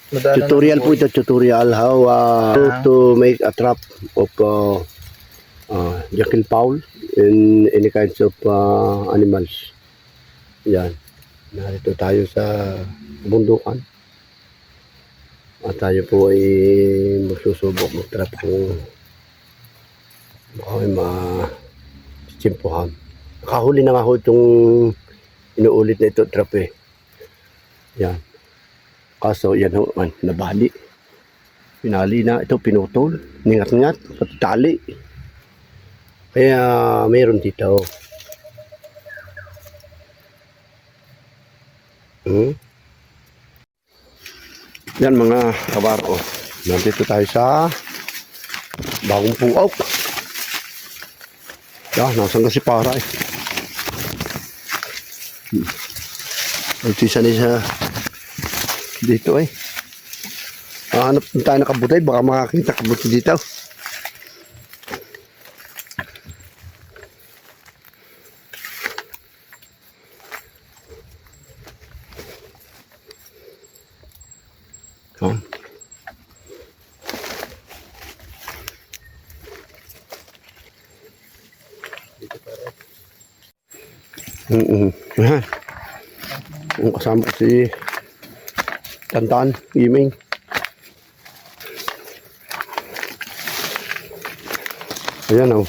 Tutorial po ito, tutorial how to make a trap of jackal fowl in any kinds of animals. Yan. Narito tayo sa bundukan. At tayo po ay magsusubok mag-trap kung baka may ma-chimpuhan. Nakahuli na nga ho itong inuulit na ito trap eh. Yan. Kaso yan ho, nabali. Pinali na ito, pinutol. Ningat-ngat, pati tali. Kaya mayroon dito. Yan mga kabaro. Nandito tayo sa bagong puaw. Yan, nasan na si para eh. Nagtisa niya dito eh. Hanap tayo na kabutay, baka makakita kabuti dito. Yan. Ang kasama si Tantan, Giming. Ayan o.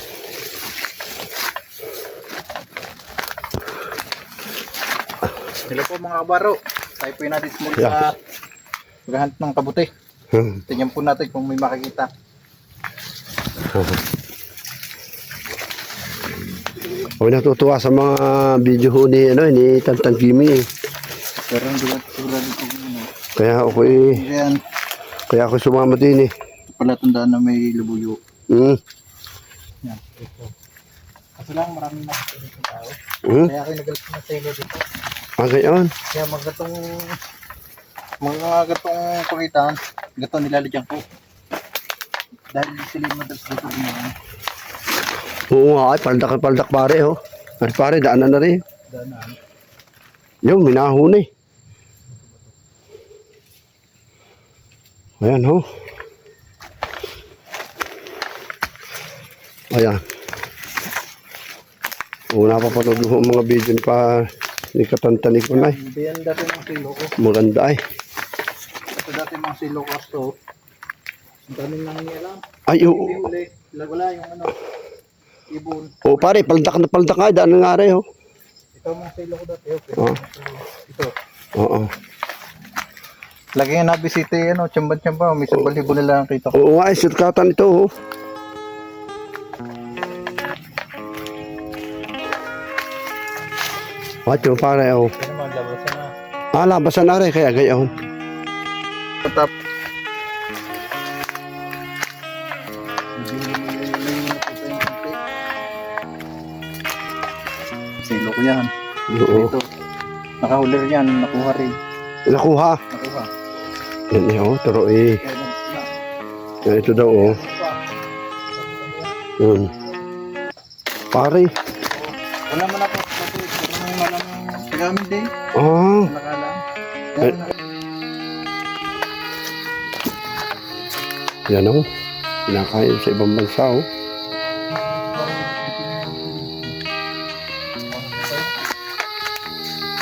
Hello po mga kabaro. Tayo po yung natin muli sa paghahanap ng kabuti. Tingnan po natin kung may makikita. Ako natutuwa sa mga video ho ni, ni Tantan Giming. Pero hindi natin sigurado kung ano. Kaya ako sumama din eh. Pala tandaan na may lubuyo. Yan. Ito. Kasi lang maraming nakikita ng tao. Kaya ako nagalit na sa ilo dito. Gayon. Kaya mga gatong kumitan, gatong nilalagyan ko. Dahil sila yung madalas dito gumawa. Oo nga, ay paldak pare ho. Ay pare, daanan na rin. Daanan. Yung minahon eh. Ayan ho. Ayan. Napapanood mo mga video ni Katantan ko na eh. Yan dati mga silo ko. Maganda eh. Ito dati mga silo ko to. Ang daming nang niya lang. Ay, oo. Wala yung ano. Ibon. Oo pare, paldak nga, daanan nga rin ho. Ito mga silo ko dati. Ito. Oo. Lagi nga nabisita ano, tiyamba-tiyamba. May sabal-libo nila ang kita ko. Oo nga, sirkatan ito ho. What yung pare ho? Ito naman, labasan na. Labasan na rin, kaya gayon. Patap. Silo ko yan. Oo. Ito. Nakahuli rin yan. Nakuha rin. Nakuha. Nakuha. Yan eh, turo eh. Yan, ito daw oh. Yan. Pare. Wala man ako. Walang tagamit din. Nakala. Yan oh. Pinakain sa ibang bansa oh.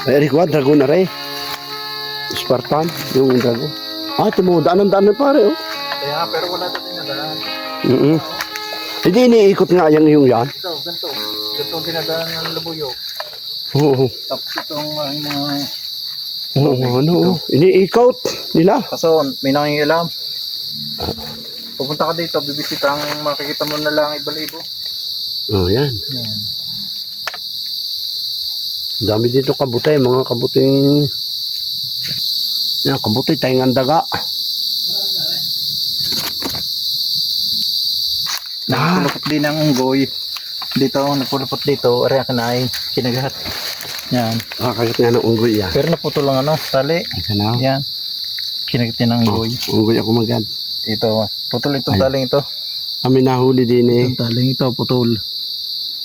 Ay, Rico, dragon na rin. Spartan, yung dragon. Ito mo, daanan pare oh. Kaya pero wala natin nadaan. Hindi, iniikot nga yung yan. Ito, ganito. Ganito ang dinadaan ng labuyo. Oo. Tapos itong mga... Oo, iniikot nila. Kaso, may nangingilam. Pupunta ka dito, bibisita ang makikita mo na lang iba-ibo. Yan. Dami dito kabutay, mga kabuting... Yan, kabutay, tayong daga. Napulupot din ang unggoy. Dito, napulupot dito. Ari akin ay kinagahat. Yan. Kakagat nga ng unggoy yan. Pero naputol lang ano, tali. Yan. Kinagat din ang unggoy. Unggoy ako magad. Ito, putol itong taling ito. Kami nahuli din eh. Itong taling ito, putol.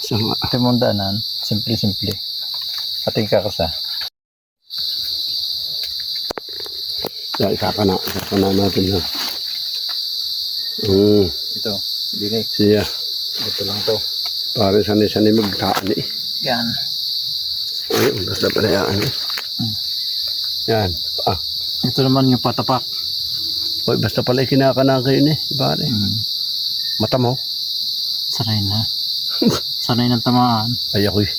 Sa Ito mong daanan, simple-simple. Ating kakasa. Yan, isaka na natin na. Ito, dinig. Siya. Ito lang to. Pare sanay-sanay magtaan eh. Yan. Ayun, basta palayaan eh. Yan. Ito naman yung patapak. Hoy, basta pala kinakana kayo eh. Pare. Mata mo. Sanay na. Sanay ng tamaan. Ay ako eh.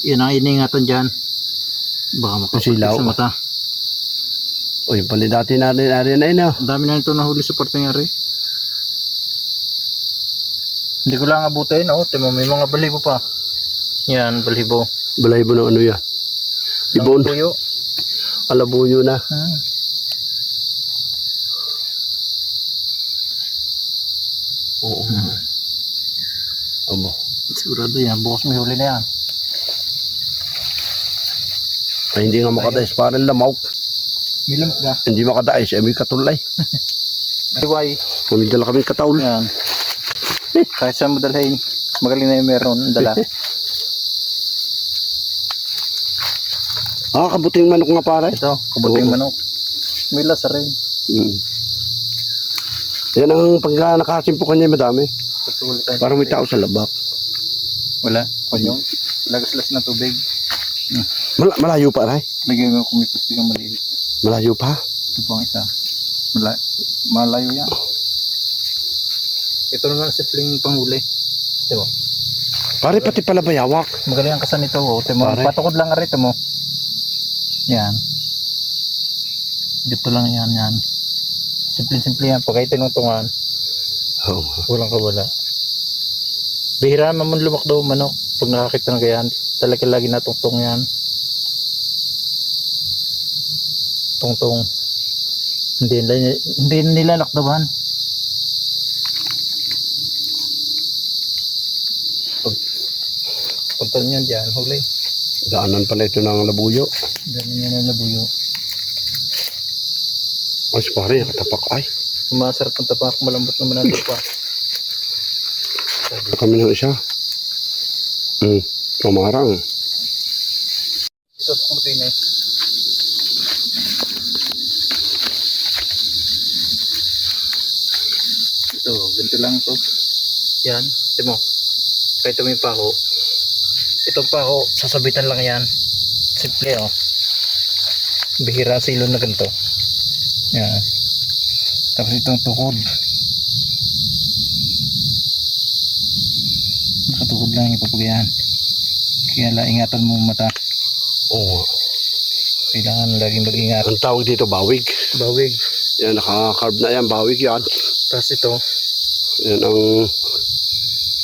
Yan ang iningatan dyan. Baka makapagpag Silaw. sa mata. O yung pala dati natin na yun ah. Ang dami na ito nahuli sa partengari. Hindi ko lang abutin. Oh, timo, may mga balibo pa. Yan, balibo. Balaybo ng ano yan. Ibon. Tuyo. Alabuyo na. Oo. Abo. Sigurado yan. Bukas may huli na yan. Ay hindi nga makadais. Parang lamaw. May lamok na. Hindi makadais. Ay may katulay. Iway. Kumidala kami kataul. Yan. Kahit saan mo dalhin. Magaling na yung meron. Dala. Kabuting manok nga pare. Ito. Kabuting Oo. manok. May lasa rin. Yan ang pagka nakasimpukan niya madami. Patuloy tayo. Parang may tao sa labak. Wala. Kanyong. Lagas-las na tubig. Malayo pa ray. Lagyan mo kumipos ng maliit. Malayo pa. Ito po ang isa. Malayo yan. Ito naman simpleng panghuli. Diba? Pare pati pala bayawak. Magaling ang kasan nito. Oh. Timo, Pare. patukod lang arito mo. Yan. Dito lang yan. Yan. Simple-simple yan. Pag kayo tinungtungan, Oh. walang kawala. Bihira naman lumak daw manok. Pag nakakita ng ganyan, talaga lagi natungtong yan. Tungtong. Hindi nila nakdaban. Punta niyan dyan, huli. Daanan pala ito ng labuyo. Dami niya ng labuyo. Ay pare katapak ay. Masarap ang tapak, malambot naman ang lupa. Kami ng isa. Kamarang. Ito kung din eh. Ito, ganito lang to. Yan, timo. Kahit ito may pako. Itong pako, sasabitan lang yan. Simple oh. Bihira ang silon na ganito. Yan. Tapos itong tukod. Nakatukod lang ito pag yan. Kaya ingatan mo ang mata. Oo. Kailangan laging mag-ingat. Ang tawag dito bawig. Bawig. Yan naka-carve na yan bawig yan. Tapos ito. Yan ang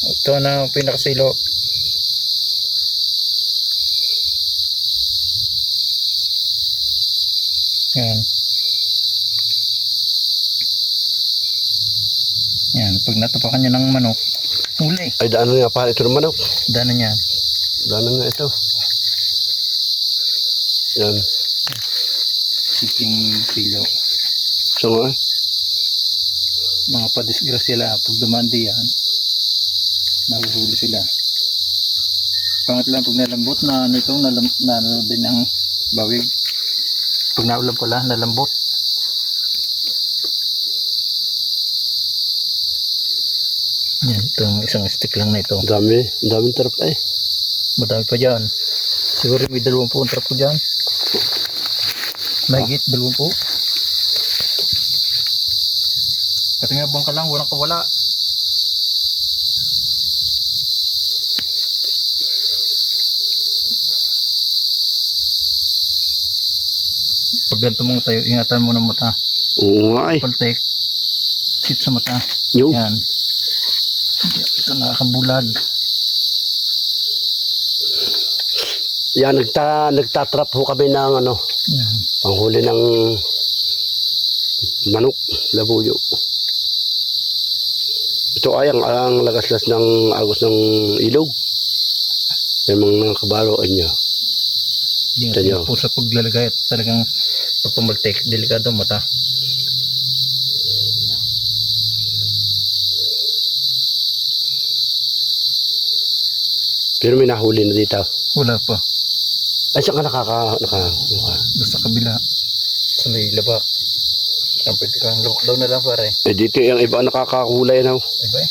Ito na ang pinakasilo. Yan. Yan. Pag natupakan niya ng manok, huli. ay daanan nga pare ito ng manok. Daanan niya. Daanan nga ito. Yan. Simpleng silo. So nga Mga padisgrasya sila. Pag dumandi yan, nahuhuli sila. Pangat lang pag nalambot na ano itong ano din ang bawig. Pag naulan pala, nalambot. Yan, itong isang stick lang na ito. ang daming tarap ay. Madami pa dyan. Siguro may 20 trap ko dyan. Mahigit 20. Kasi nga bangka lang, walang kawala. Pag ganito mong tayo, ingatan mo ng mata. Oo nga ay. Paltek. Sit sa mata. Yung Yan. Ito nakakabulag. yan nagtatrap ho kami ng ano Yan. panghuli ng manok, labuyo. Ito ay ang lagaslas ng agos ng ilog. Yung mga kabaro niya. Yung Ito nyo. po sa paglalagay at talagang pagpamaltek, delikado ang mata. Pero may nahuli na dito. Wala pa. Ay, saan ka naka. Basta kabila. Sa may labak. Yan, pwede kang lockdown na lang pare. Eh dito yung iba nakakakulay na. Diba eh?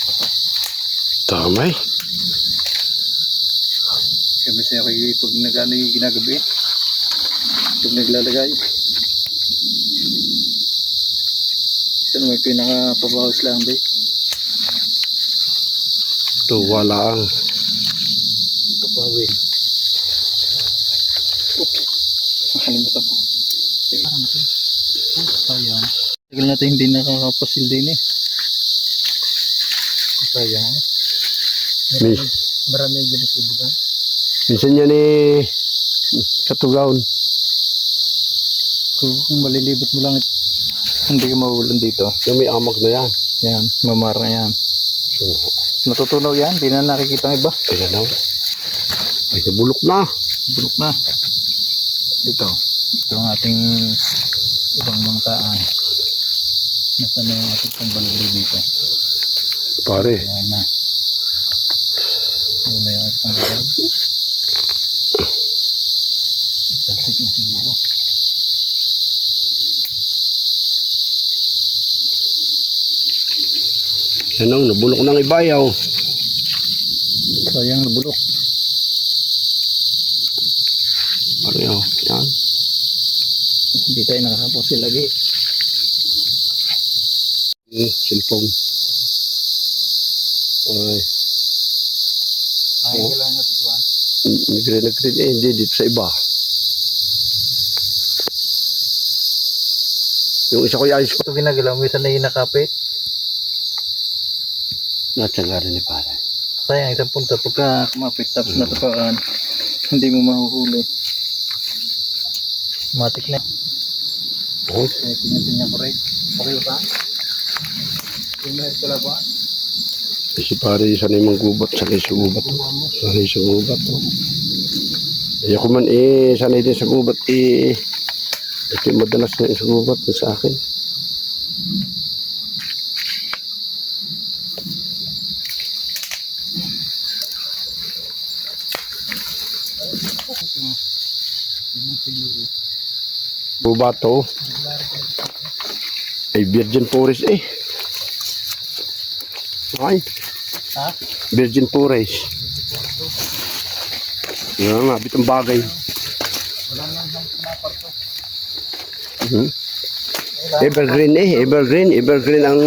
Tama eh. Kaya masaya kayo pag nag-ano yung ginagabi. Pag naglalagay. Ito may pinaka-pabawas lang ba? Ito wala ang. Ito pawi. Oops. Nakalimutan ko. Sige. Sayang. Tagal natin hindi nakakapasil din eh. Sayang. Marami yung ginasibugan. Minsan yan eh. Katugawon. Kung malilibot mo lang hindi ka mawawalan dito. Yung may amag na yan. Yan, mamar na yan. So, Natutunaw yan, hindi na nakikita ang iba. kaya daw. Ay, nabulok na. Bulok na. Dito. Ito ang ating ibang mangtaan. Nasa na yung ating pambalagay dito. Pare. Ayan na. Ayan na yung ating pambalagay. Talsik na siguro. Yan ang nabulok ng ibayaw. Sayang nabulok. Pare, oh. Yan. Hindi tayo nakakaposil lagi. Cellphone. Ay. Ay, kailangan na tiguan. Nagre-nagre eh. Hindi dito sa iba. Yung isa ko yung ayos ko. Ito ginagalaw, minsan na hinakapit. Natsaga rin ni pare. Sayang isang punta pagka kumapit tapos natapaan. Hindi mo mahuhuli. Matik na. Oh. Kaya tingnan ko rin. Okay ba? Tingnan ko lang ba? Si pare, sanay manggubat. Sanay sa gubat. Sanay sa gubat. Oh. Ay ako man eh, sanay din sa gubat eh. Ito yung madalas na sa gubat sa akin. Bubato. Ay, Virgin Forest eh. Ay, Ha? Virgin Forest. Yan nga, bitang bagay. Wala nang kumapar to. Mhm. Evergreen eh, evergreen. Evergreen ang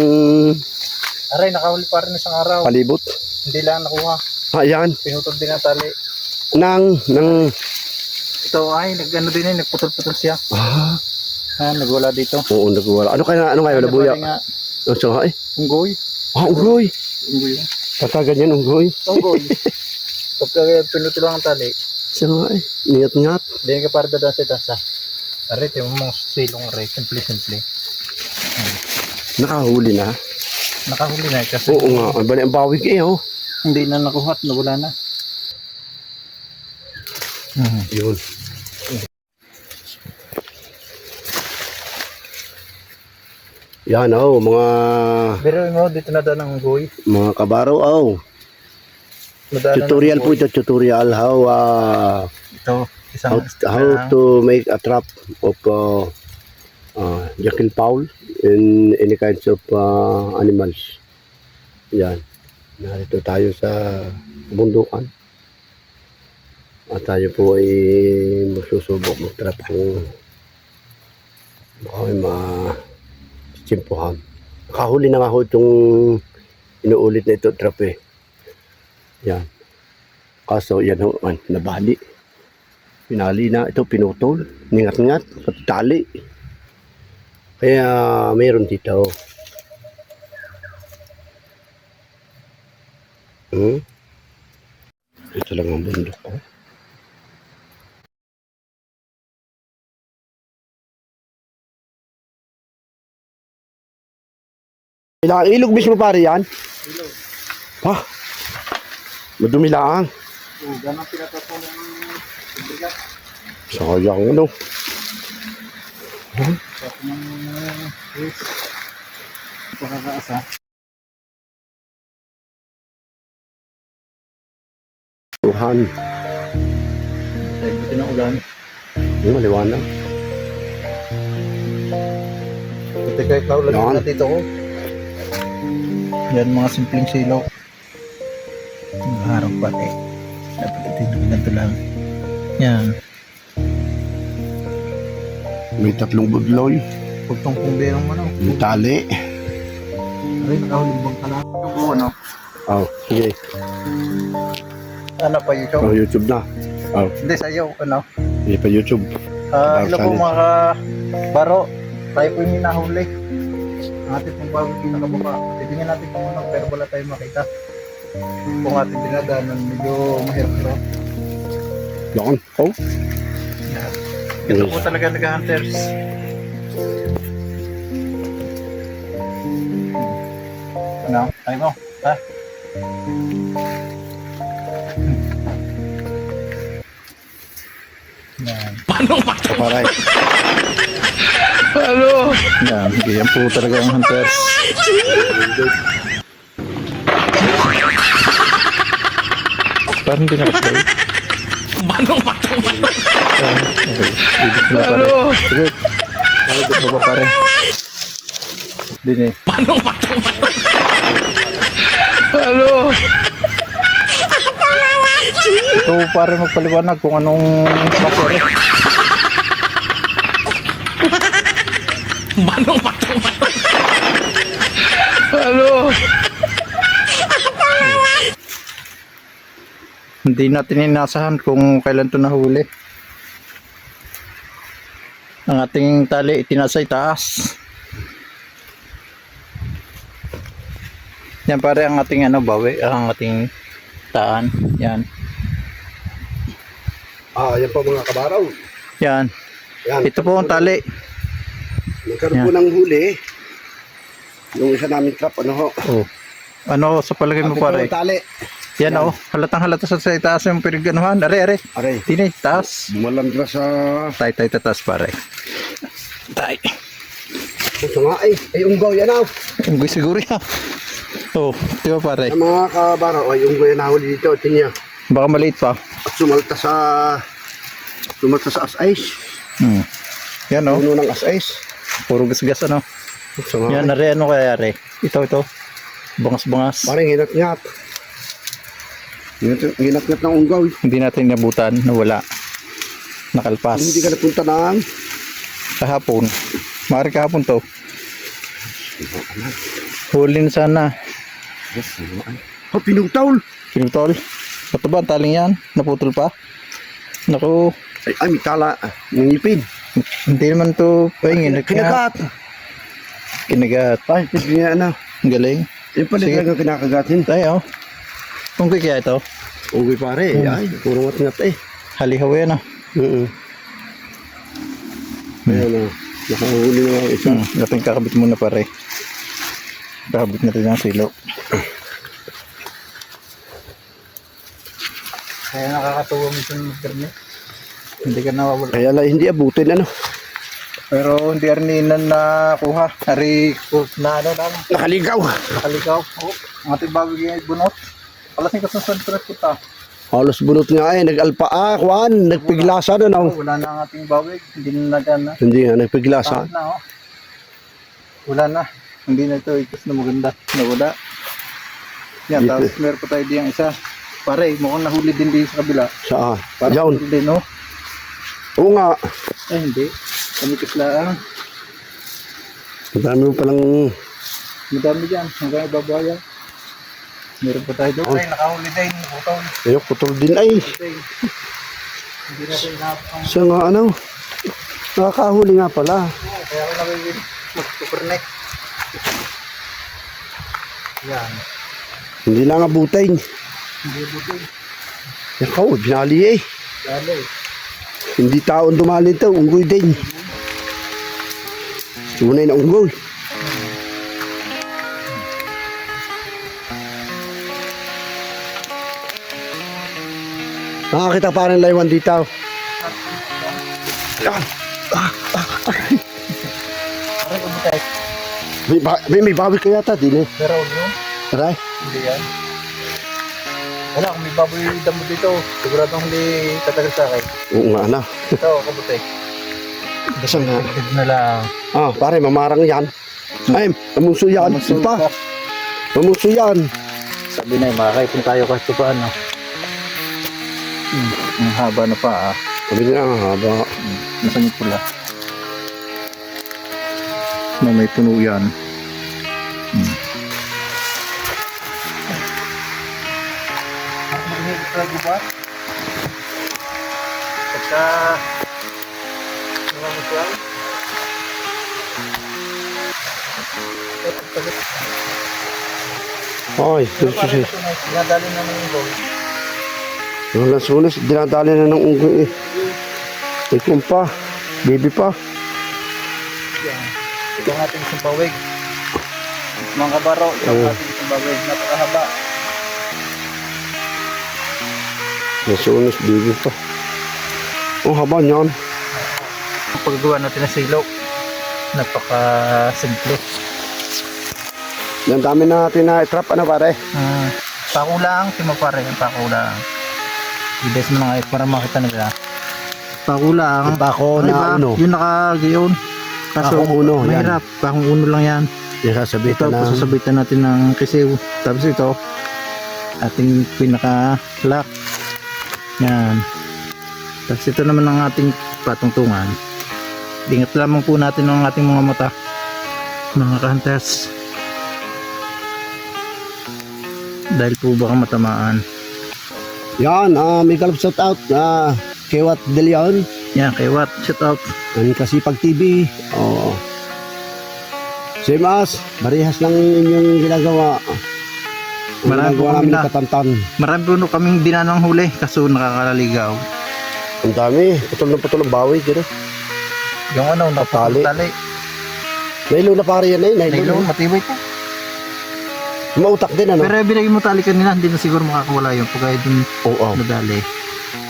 Aray, nakahuli pa rin isang araw. palibot. Hindi lang nakuha. Ayan, Pinutol din ang tali. nang, Ito ay, nag-ano din eh, nagputol-putol siya. Ha, nagwala dito. oo, nagwala. Ano kayo, labuya? Nabali nga, Ano sa ay? unggoy. Unggoy. Unggoy. Pagka ganyan, unggoy. Unggoy. Pagka pinutol ang tali, Sa ay, niyat-ngat. hindi ka para dadaan sa tasa. Aray, ito yung mga silong aray, simple. Nakahuli na. Nakahuli na kasi Oo nga, ang bali ang bawig eh, oh. hindi na nakuha at nawala na. Yun. Yan, oh, Pero mo, dito nadaan ang unggoy. mga kabaro, oh. Nadaan Tutorial po ito, tutorial how Ito, isang how to make a trap of jackal fowl in any kinds of animals. Yan. Narito tayo sa bundukan. At tayo po ay magsusubok mag-trap kung baka may ma-chimpuhan. Nakahuli na nga ho itong inuulit na ito trap eh. Yan. Kaso yan ho, nabali. Pinali na ito, pinutol. Ningat-ngat, pati tali. Kaya mayroon dito. Ito lang ang bundok ko. Ilang ilog mismo pare yan? ilog. Ha? Madumi lang. Ganang pinatapo ng bigat. Sayang ano. Tapos ng fish. Pagkakaasa. Tuhan. Tayo buti ng ulan. Yung maliwanag. Buti kayo kaulan Yan. na dito ko. Yan mga simpleng silaw. Harap pa eh. Dapat ito ganito lang. Yan. May 3 budloy. Pagtong pumbirang manok. May tali. Ay, nakahulimbang ka lang. Oo, ano? Oh, sige. Ano pa YouTube? Oh, YouTube na. Oh, Hindi, sa'yo, ano? hindi pa YouTube. Ilo po mga baro. Tayo po yung minahuli. Ang ating pong bago pinakababa. Titingnan natin kung ano, pero wala tayong makita. Kung ating dinadanan, medyo mahirap-hirap. Yan. Oh. Yan. Ito po talaga nag-hunters. Ano? Tayo mo. Ha? Yan. Paray. Yan. Yan po talaga ang hunters. Parang hindi nakaslay. Halo! Sige. Halo, dito ba pare? Dini. Halo! Ito pare magpaliwanag kung anong bakore. Halo! Hindi natin inasahan kung kailan ito nahuli. Ang ating tali itinasay taas. Yan pare ang ating ano bawi, ang ating taan. Yan. Yan pa mga kabaraw. Yan. Yan. Ito po ang tali. Nagkaroon po ng huli. Yung isa namin trap, ano ho? Oh. Ano sa palagay mo Ito po pare? yung tali. Yan oh, halatang halata sa taas yung pinaganuhan. Are. Aray. Tinay, taas. Bumalandra sa... Tay taas pare. Tay. Ito nga ay unggaw yan ah. Unggoy siguro yan. Oh, di ba pare? Ang mga kabaraw ay unggaw yan nahuli dito. Tinya. Baka maliit pa. At sumalta sa as-ice. Yan oh, Puno ng as-ice. puro gasgas ano. Ito nga Yan, are, ano kaya are? Ito. Bangas-bangas. parang hinat-ngat. Hinat-ngat ng unggaw. Hindi natin nabutan, nawala. Nakalpas. Hindi ka napunta ng... Kahapon. Maaari kahapon to. Huli na sana. Oh, pinutol. Pinutol. Ba't ba ang taling yan? Naputol pa? Naku, Ay, may tala. Nangipid. hindi naman to. Ay, Kinagat. Kinagat. Ay, pwede niya na. Ang galing. Yung pala Sige. talaga kinakagatin. Tayo. Kung kaya ito, Uwi pare. Ay, puro ngat eh. halihaw yan ah. Ayan na. Nakahuli na ang isa. Natin kakabit muna pare. Kakabit natin ang silo. Kaya nakakatuwa minsan ng internet. Hindi ka nawawala. Kaya lang hindi abutin ano. Pero hindi rin na kuha. Hari na ano lang. Nakaligaw. Nakaligaw. Oh, ang ating bago yung bunot. Palasing ka sa sunset kita. Halos bunot nga eh. Nag-alpa kuan. Nagpiglasa na Oh, no. wala na ang ating bawig. Hindi na nagana. Hindi nga, nagpiglasa. Kahit na oh. Wala na. Hindi na ito ikas na maganda. Nawala. Yan, Dito. tapos meron pa tayo diyang isa. Pare, mukhang nahuli din din sa kabila. Saan? Parang Diyan. nahuli din, no? Oo nga. Eh, hindi. Kamikas lang. Madami mo palang... Madami dyan. Hanggang ibabaya. Meron pa tayo doon. Ay, nakahuli din. Utol. Ayok, putol din ay. Hindi natin nakapang. Siya nga ano. Nakakahuli nga pala. Kaya ako nabibig. Mag-superneck. Yan. Hindi lang abutin. Hindi butin. Ikaw, binali eh. Lalo eh. Hindi taon dumali ito. Unggoy din. Tunay na unggoy. Nakakita pa rin laywan dito. Yan. Aray, kumutay. May bawi ka yata din eh. Pero yun. Aray. Hindi yan. Wala, kung may baboy damo dito, siguradong hindi tatagal sa akin. Oo nga na. Ito, kabuti. Saan nga? Effective na lang. Ah, pare, mamarang yan. Ay, mamuso yan. Mamuso Pa. pa. Mamuso yan. Sabi na, makakaipon tayo kahit pa paano. Ang haba na pa ah. Sabi niya, haba. Nasaan yung pula? Na may puno yan. Pagka namamasuan Ay, susi. dinadali na ng unggoy. Yung lasunis, dinadali na ng unggoy eh. May kumpa. Baby pa. Yan. Ito ang ating sumpawig. Mga kabaro, ito ang ating sumpawig. Napakahaba. Lasunis, baby pa. Oh, haba niyan. Ang paggawa natin ng silo, napaka-simple. Yan dami natin na trap, ano pare? Pakulang, pare, pakulang. Ibes mo na nga para makita nila. Pakulang. Pako na uno. Yung nakagayon. Kaso, Pakong uno, yan. mahirap. Pakong uno lang yan. Yung sasabitan Ito, na. pasasabitan natin ng kisiw. Tapos ito, ating pinaka-lock. Yan. Tapos ito naman ang ating patungtungan. Ingat lamang po natin ang ating mga mata. Mga ka-hunters. Dahil po baka matamaan. Yan, may kalap shout out na Kewat De Leon. Yan, kay Watt, shout out. Ang Kasipag TV. Oo. Same as, barihas lang inyong ginagawa. Ang Marami ginagawa po kami namin na. ni Katantan. Marami po kaming dinanang huli kaso nakakalaligaw. Ang dami. Putol ang bawi. Dito. Yung ano, Tali. napakatali. Nailo na pare yan eh. Nailo, Nailo. matibay po. Mautak din ano? Pero binigay mo tali kanina, hindi na siguro makakawala yun pag ay dun Oo. nadali.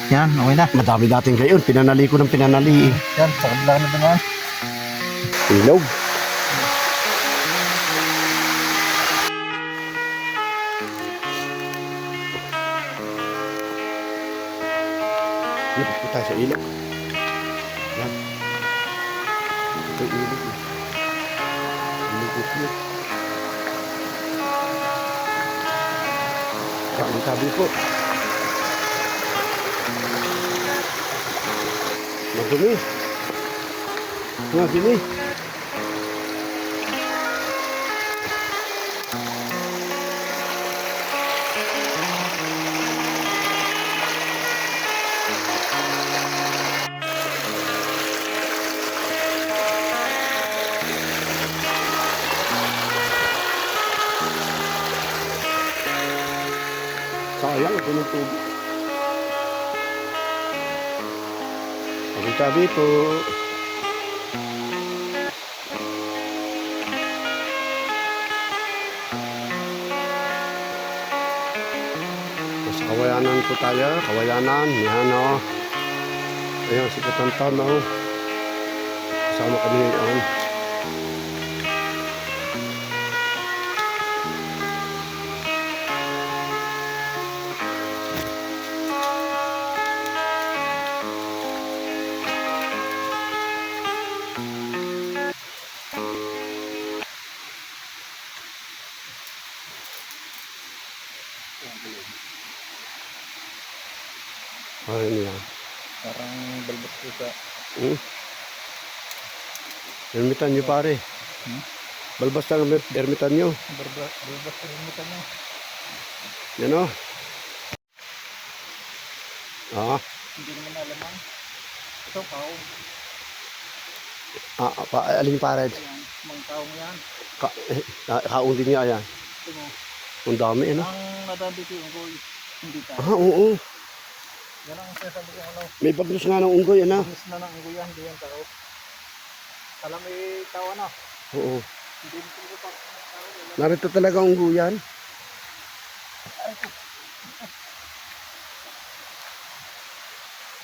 Yan, okay na. Madami dating gayon. Pinanali ko ng pinanali. Yan, sa kabila na naman. Ilog. Dito tayo sa ilog. Yan. Ito yung ilog. Ilog. Sabi po. Madumi. Nga sini. Sayang ito ng tubig. Sabi po. Sa Kawayanan po tayo. Kawayanan. Yan o. Ayan si Katantan o. Kasama kami ngayon. Ayun yan. Parang balbas ko sa... Ermitan nyo pare. Balbas ng ermitan nyo. Balbas ko rin mo tanyo. Yan o. Hindi naman alamang. Ito, kaong. Alin pare? Ayan, mga kaong yan. Kaon din niya yan. Ito mo. Ang dami ano. Ang nadandito yung unggoy. Hindi ka. Oo. Yan ang sinasabi ko ano. May bagnos nga ng unggoy ano. Miss na ng unggoy yan. Hindi yan tao. Alam may tao ano. Oo. Hindi mo talaga pa ng tao. Narito talaga ang unggoyan.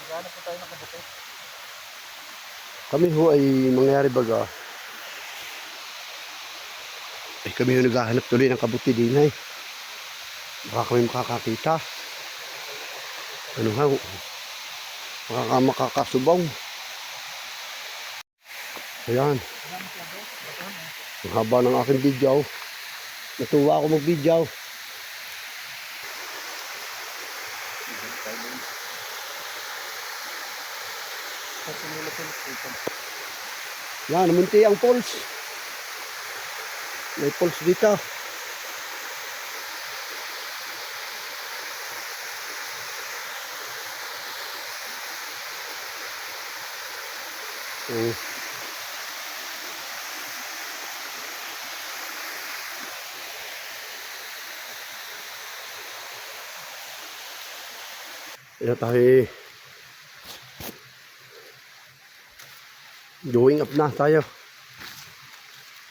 Maghanap po tayo ng kabuti. Kami ho ay mangyari baga. Ay kami ho naghahanap tuloy ng kabuti din ay. Baka kami makakakita. Ano ha? Makakasubong. Ayan. Ang haba ng aking video. Natuwa ako mag-video. Yan, namunti ang pulse. May pulse dito. Ayan tayo. Going up na tayo.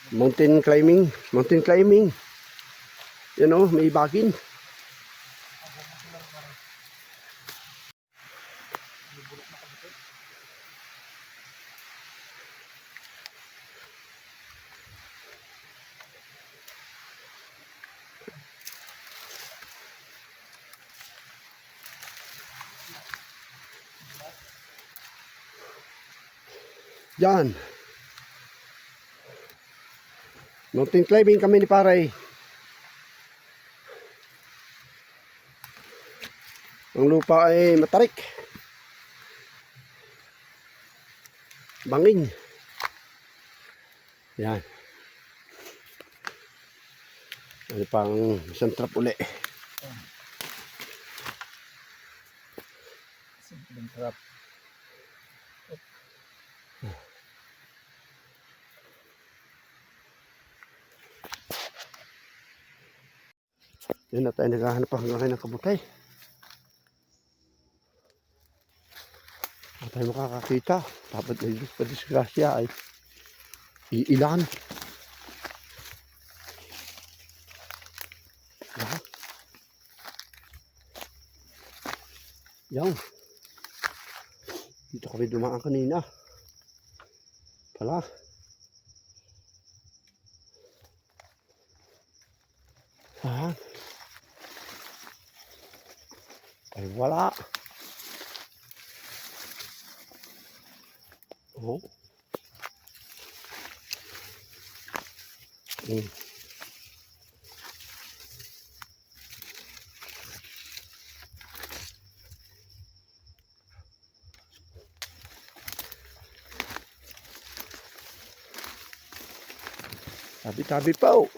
Mountain climbing. Mountain climbing. Yan o, may bagin. Yan. Mountain climbing kami ni Paray. Ang lupa ay matarik. Bangin. Yan. Ano pang isang trap uli. Simpleng trap. Yan na tayo naghahanap pa hanggang ngayon ng kabutay. Hindi tayo makakakita. Dapat may disgrasya ay iilan. Yan. Dito kami dumaan kanina. Pala. Ayan. Ay wala. Oh. Tabi-tabi pa oh.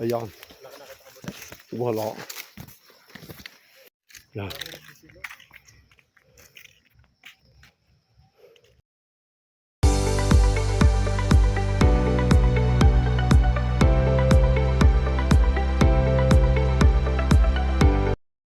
Ayan. Wala. Yan.